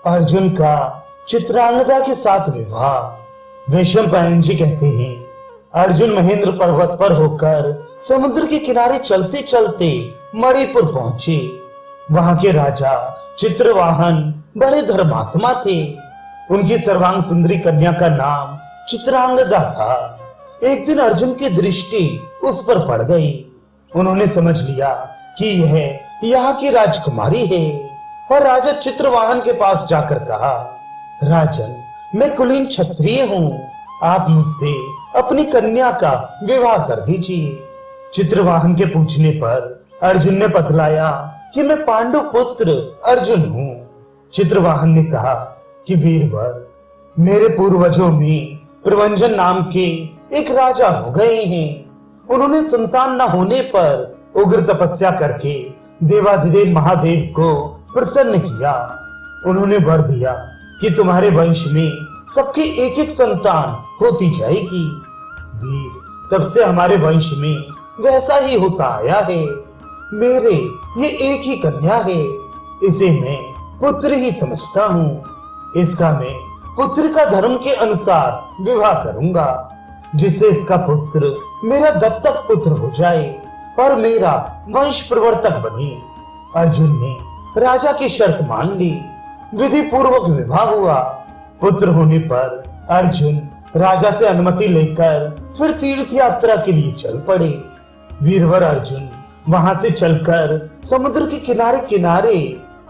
अर्जुन का चित्रांगदा के साथ विवाह। वैशंपायन जी कहते हैं, अर्जुन महेंद्र पर्वत पर होकर समुद्र के किनारे चलते चलते मणिपुर पहुंचे। वहां के राजा चित्रवाहन बड़े धर्मात्मा थे। उनकी सर्वांग सुंदरी कन्या का नाम चित्रांगदा था। एक दिन अर्जुन की दृष्टि उस पर पड़ गई। उन्होंने समझ लिया कि यह यहाँ की राजकुमारी है और राजा चित्रवाहन के पास जाकर कहा, राजन, मैं कुलीन क्षत्रिय हूँ, आप मुझसे अपनी कन्या का विवाह कर दीजिए। चित्रवाहन के पूछने पर अर्जुन ने बतलाया कि मैं पांडु पुत्र अर्जुन हूँ। चित्रवाहन ने कहा कि वीरवर, मेरे पूर्वजों में प्रभंजन नाम के एक राजा हो गए हैं। उन्होंने संतान न होने पर उग्र तपस्या करके देवाधिदेव महादेव को प्रसन्न किया। उन्होंने वर दिया कि तुम्हारे वंश में सबकी एक एक संतान होती जाएगी। वीर, तब से हमारे वंश में वैसा ही होता आया है। मेरे ये एक ही कन्या है, इसे मैं पुत्र ही समझता हूँ। इसका मैं पुत्र का धर्म के अनुसार विवाह करूंगा, जिससे इसका पुत्र मेरा दत्तक पुत्र हो जाए और मेरा वंश प्रवर्तक बने। अर्जुन ने राजा की शर्त मान ली। विधि पूर्वक विवाह हुआ। पुत्र होने पर अर्जुन राजा से अनुमति लेकर फिर तीर्थ यात्रा के लिए चल पड़े। वीरवर अर्जुन वहां से चलकर समुद्र के किनारे किनारे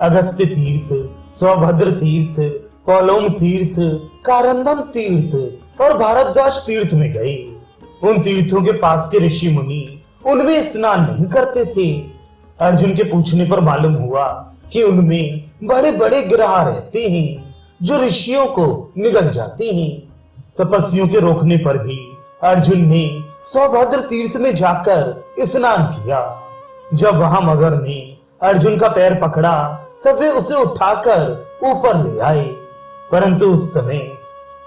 अगस्त्य तीर्थ, सौभद्र तीर्थ, पौलोम तीर्थ, कारंदम तीर्थ और भारद्वाज तीर्थ में गए। उन तीर्थों के पास के ऋषि मुनि उनमें स्नान नहीं करते थे। अर्जुन के पूछने पर मालूम हुआ कि उनमें बड़े बड़े ग्रह रहते हैं जो ऋषियों को निगल जाते हैं। तपस्वियों के रोकने पर भी अर्जुन ने सौभद्र तीर्थ में जाकर स्नान किया। जब वहां मगर ने अर्जुन का पैर पकड़ा तब वे उसे उठाकर ऊपर ले आए, परंतु उस समय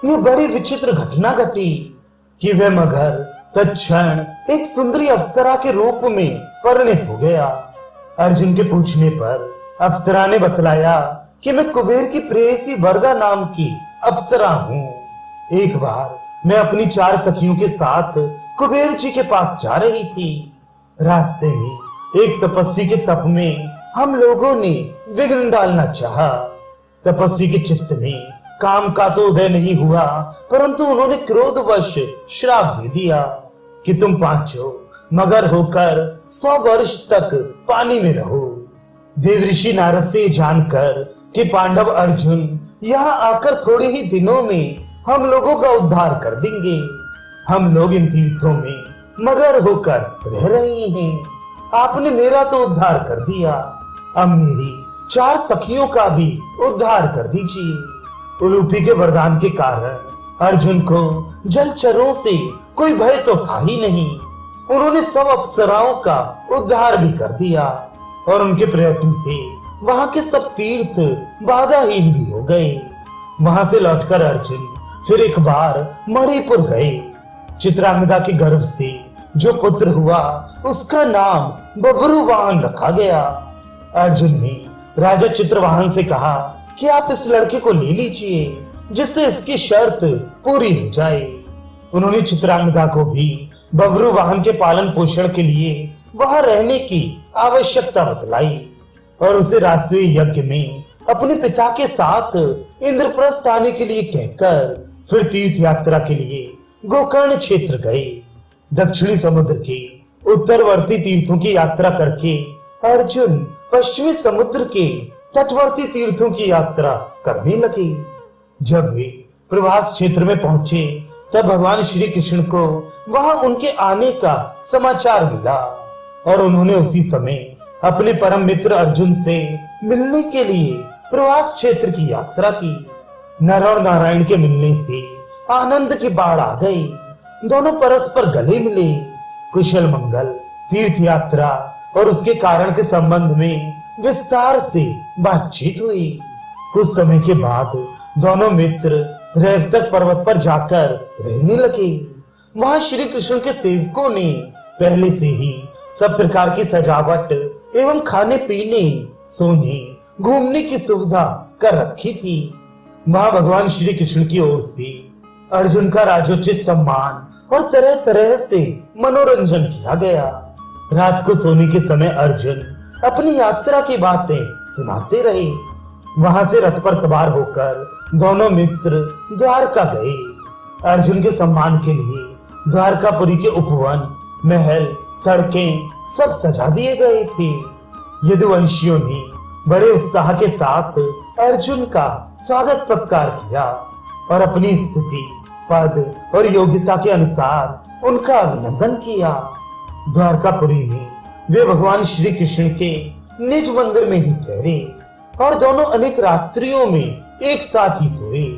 ये बड़ी विचित्र घटना घटी कि वह मगर तत्क्षण एक सुंदरी अप्सरा के रूप में परिणत हो गया। अर्जुन के पूछने पर अप्सरा ने बतलाया कि मैं कुबेर की प्रेयसी वर्गा नाम की अप्सरा हूँ। एक बार मैं अपनी 4 सखियों के साथ कुबेर जी के पास जा रही थी। रास्ते में एक तपस्वी के तप में हम लोगों ने विघ्न डालना चाहा। तपस्वी के चित्त में काम का तो उदय नहीं हुआ, परंतु उन्होंने क्रोधवश श्राप दे दिया कि तुम पांचों मगर होकर 100 वर्ष तक पानी में रहो। देवऋषि नारद से जानकर कि पांडव अर्जुन यहाँ आकर थोड़े ही दिनों में हम लोगों का उद्धार कर देंगे। हम लोग इन तीर्थों में मगर होकर रह रहे हैं। आपने मेरा तो उद्धार कर दिया, अब मेरी 4 सखियों का भी उद्धार कर दीजिए। उलूपी के वरदान के कारण अर्जुन को जलचरों से कोई भय तो था ही नहीं। उन्होंने सब अप्सराओं का उद्धार भी कर दिया और उनके प्रयत्न से वहां के सब तीर्थ बाधाहीन भी हो गए। वहां से लौटकर अर्जुन फिर एक बार मणिपुर गए। चित्रांगदा के गर्भ से जो पुत्र हुआ उसका नाम बब्रुवाहन रखा गया। अर्जुन ने राजा चित्रवाहन से कहा कि आप इस लड़के को ले लीजिए, जिससे इसकी शर्त पूरी हो जाए। उन्होंने चित्रांगदा को भी बब्रुवाहन के पालन पोषण के लिए वहां रहने की आवश्यकता बतलाई और उसे राष्ट्रीय यज्ञ में अपने पिता के साथ इंद्रप्रस्थ आने के लिए कहकर फिर तीर्थ यात्रा के लिए गोकर्ण क्षेत्र गए। दक्षिणी समुद्र के उत्तरवर्ती तीर्थों की यात्रा करके अर्जुन पश्चिमी समुद्र के तटवर्ती तीर्थों की यात्रा करने लगे। जब वे प्रवास क्षेत्र में पहुंचे तब भगवान श्री कृष्ण को वहां उनके आने का समाचार मिला और उन्होंने उसी समय अपने परम मित्र अर्जुन से मिलने के लिए प्रवास क्षेत्र की यात्रा की। नर और नारायण के मिलने से आनंद की बाढ़ आ गई। दोनों परस्पर गले मिले। कुशल मंगल तीर्थ यात्रा और उसके कारण के संबंध में विस्तार से बातचीत हुई। कुछ समय के बाद दोनों मित्र रेवतक पर्वत पर जाकर रहने लगे। वहां श्री कृष्ण के सेवकों ने पहले से ही सब प्रकार की सजावट एवं खाने पीने, सोने, घूमने की सुविधा कर रखी थी। वहां भगवान श्री कृष्ण की ओर से अर्जुन का राजोचित सम्मान और तरह तरह से मनोरंजन किया गया। रात को सोने के समय अर्जुन अपनी यात्रा की बातें सुनाते रहे। वहां से रथ पर सवार होकर दोनों मित्र द्वारका गए। अर्जुन के सम्मान के लिए द्वारकापुरी के उपवन, महल, सड़कें सब सजा दिए गए थे। यदुवंशियों ने बड़े उत्साह के साथ अर्जुन का स्वागत सत्कार किया और अपनी स्थिति, पद और योग्यता के अनुसार उनका अभिनंदन किया। द्वारकापुरी में वे भगवान श्री कृष्ण के निज मंदिर में ही ठहरे और दोनों अनेक रात्रियों में एक साथ ही सोए।